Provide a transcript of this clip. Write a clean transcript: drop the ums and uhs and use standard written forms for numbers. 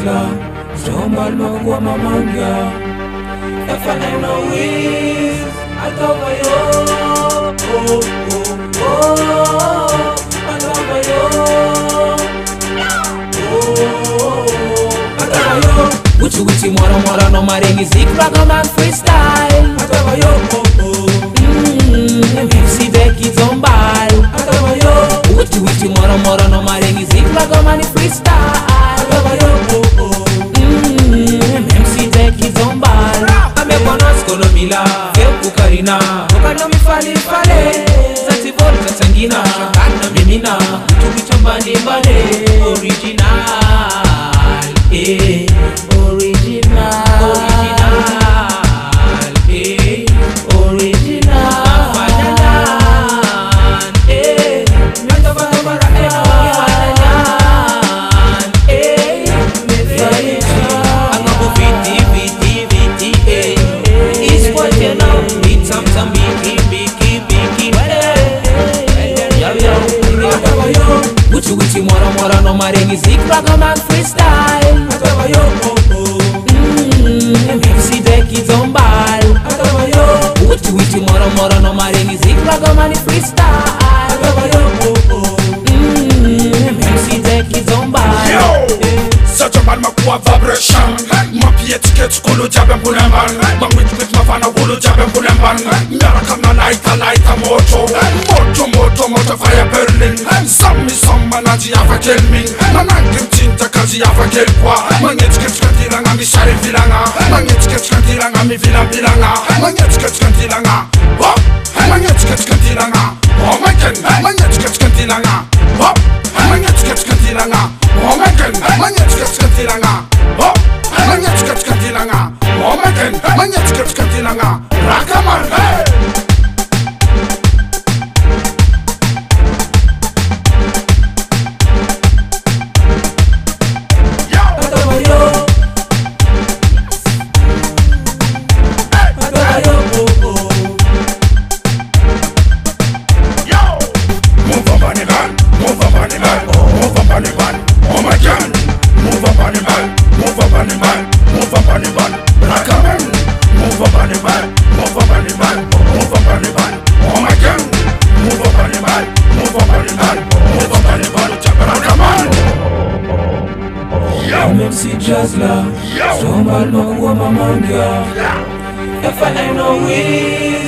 Jazzler, Strombal Magua Mamanga. If I ain't no Wiz, I cover you. Oh, oh, oh, I cover you. Oh, I cover you. Uchi mora no maringi zik Ragaman freestyle. I cover you. Oh, oh. MC Becky Zombal. I cover you. Uchi mora no maringi zik Ragaman freestyle. I cover you. Oh, oh. MC Becky Zombal. Ame kono mila, feu kukarina. Okano mi fale. Zati vol katangina. Kana mimina. Uchi chambani mbale. Original, eh. Original, eh. Original. Fanyanan, eh. Mantapara, eh. Angabu viti, eh. It's what you know. It's some biki. Uchi mora no maringi zik Ragaman freestyle. I cover you. Oh, oh. MC Becky Zombal. I cover you. Uchi mora no maringi zik Ragaman freestyle. I cover you. Oh, oh. MC Becky Zombal. Yo, such a man makua vibration. Mapie ticket kolo jabem kulemban. Mangwit mafana wolo jabem kulemban. Mera kama laita moto fire burning. Some manaji afa kill me. Manangim tinta kazi afa kill kwa. Mangit kantilanga mi shari vilanga. Mangit kantilanga mi vilanga. Mangit kantilanga. Hop. Mangit kantilanga. Oh my god. Mangit kantilanga. Hop. Mangit kantilanga. Oh my god. Mangit kantilanga. Hop. Mangit kantilanga. Oh my god. Mangit kantilanga. Ragaman. Hey. MC Jazzler, Strombal Magua Mamanga. If I ain't no Wiz,